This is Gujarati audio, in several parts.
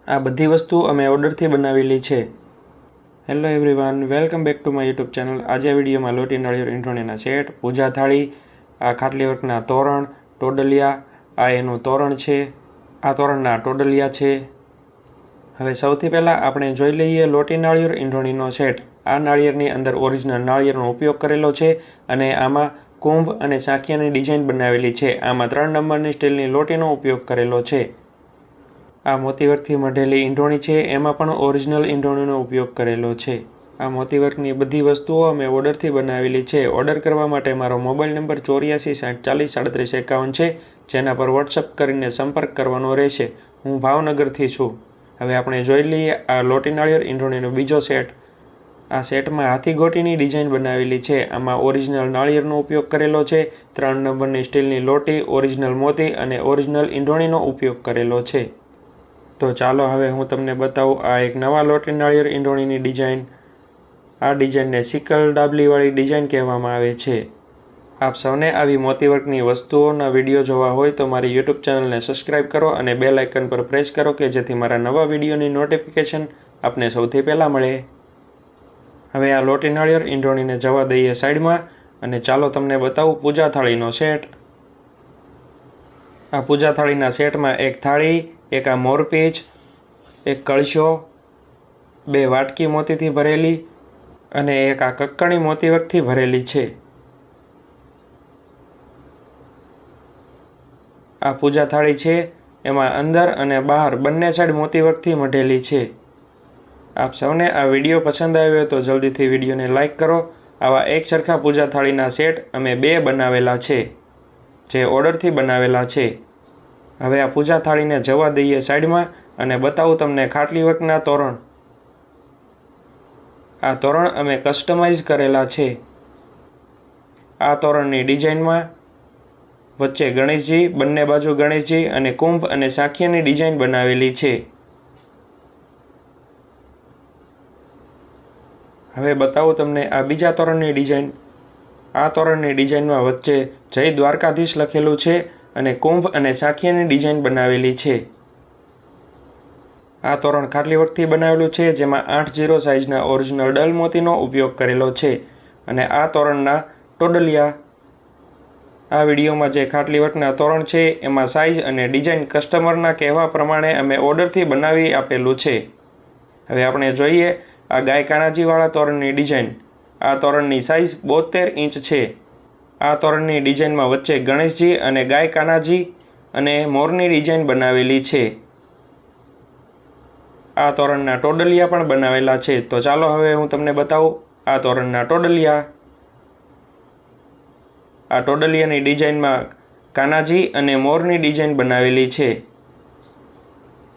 આ બધી વસ્તુ અમે ઓર્ડરથી બનાવેલી છે। Hello everyone, welcome back to my YouTube channel. આજે આ વિડીયોમાં લોટી નાળિયેર ઈંટોણીના સેટ, પૂજા થાળી, આ ખાટલી વર્કના તોરણ, ટોડલિયા, આ એનું તોરણ છે, આ તોરણના ટોડલિયા છે। હવે સૌથી પહેલાં આપણે જોઈ લઈએ લોટી નાળિયેર ઈંટોણીનો સેટ। આ નાળિયેરની અંદર ઓરિજિનલ નાળિયેરનો ઉપયોગ કરેલો છે અને આમાં કુંભ અને સાંકિયાની ડિઝાઇન બનાવેલી છે। આમાં 3 નંબરની સ્ટીલની લોટીનો ઉપયોગ કરેલો છે। આ મોતીવર્કથી મઢેલી ઈંટોણી છે, એમાં પણ ઓરિજિનલ ઈંટોણીનો ઉપયોગ કરેલો છે। આ મોતીવર્કની બધી વસ્તુઓ અમે ઓર્ડરથી બનાવેલી છે। ઓર્ડર કરવા માટે મારો મોબાઈલ નંબર 84 60 40 37 51 છે, જેના પર વોટ્સઅપ કરીને સંપર્ક કરવાનો રહેશે। હું ભાવનગરથી છું। હવે આપણે જોઈ લઈએ આ લોટી નાળિયેર ઈંટોણીનો બીજો સેટ। આ સેટમાં હાથીગોટીની ડિઝાઇન બનાવેલી છે। આમાં ઓરિજિનલ નાળિયેરનો ઉપયોગ કરેલો છે, 3 નંબરની સ્ટીલની લોટી, ઓરિજિનલ મોતી અને ઓરિજિનલ ઈંટોણીનો ઉપયોગ કરેલો છે। તો ચાલો હવે હું તમને બતાવું આ એક નવા લોટી નાળિયેર ઈંટોણીની ડિઝાઇન। આ ડિઝાઇનને સિકલ ડાબલીવાળી ડિઝાઇન કહેવામાં આવે છે। આપ સૌને આવી મોતીવર્કની વસ્તુઓના વિડીયો જોવા હોય તો મારી યુટ્યુબ ચેનલને સબસ્ક્રાઈબ કરો અને બેલ આઇકન પર પ્રેસ કરો કે જેથી મારા નવા વિડીયોની નોટિફિકેશન આપને સૌથી પહેલાં મળે। હવે આ લોટી નાળિયેર ઈંટોણીને જવા દઈએ સાઈડમાં અને ચાલો તમને બતાવું પૂજા થાળીનો સેટ। આ પૂજા થાળીના સેટમાં એક થાળી, એક આ મોરપીંછ, એક કળશો, 2 વાટકી મોતીથી ભરેલી અને એક આ કક્કણી મોતીવર્કથી ભરેલી છે। આ પૂજા થાળી છે, એમાં અંદર અને બહાર બંને સાઈડ મોતીવર્કથી મઢેલી છે। આપ સૌને આ વિડીયો પસંદ આવ્યો હોય તો જલ્દીથી વિડીયોને લાઇક કરો। આવા એક સરખા પૂજા થાળીના સેટ અમે 2 બનાવેલા છે, જે ઓર્ડરથી બનાવેલા છે। હવે આ પૂજા થાળીને જવા દઈએ સાઈડમાં અને બતાવું તમને ખાટલી વર્કના તોરણ। આ તોરણ અમે કસ્ટમાઇઝ કરેલા છે। આ તોરણની ડિઝાઇનમાં વચ્ચે ગણેશજી, બંને બાજુ ગણેશજી અને કુંભ અને સાંકિયાની ડિઝાઇન બનાવેલી છે। હવે બતાવું તમને આ બીજા તોરણની ડિઝાઇન। આ તોરણની ડિઝાઇનમાં વચ્ચે જય દ્વારકાધીશ લખેલું છે અને કુંભ અને સાંકિયાની ડિઝાઇન બનાવેલી છે। આ તોરણ ખાટલી વર્કથી બનાવેલું છે, જેમાં 8-0 સાઇઝના ઓરિજિનલ ડલ મોતીનો ઉપયોગ કરેલો છે અને આ તોરણના ટોડલિયા। આ વિડીયોમાં જે ખાટલી વર્કના તોરણ છે એમાં સાઇઝ અને ડિઝાઇન કસ્ટમરના કહેવા પ્રમાણે અમે ઓર્ડરથી બનાવી આપેલું છે। હવે આપણે જોઈએ આ ગાય કાનાજીવાળા તોરણની ડિઝાઇન। આ તોરણની સાઇઝ 72 ઇંચ છે। આ તોરણની ડિઝાઇનમાં વચ્ચે ગણેશજી અને ગાય કાનાજી અને મોરની ડિઝાઇન બનાવેલી છે। આ તોરણના ટોડલિયા પણ બનાવેલા છે। તો ચાલો હવે હું તમને બતાવું આ તોરણના ટોડલિયા। આ ટોડલિયાની ડિઝાઇનમાં કાનાજી અને મોરની ડિઝાઇન બનાવેલી છે।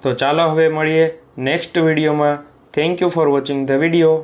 તો ચાલો હવે મળીએ નેક્સ્ટ વિડીયોમાં। Thank you for watching the video.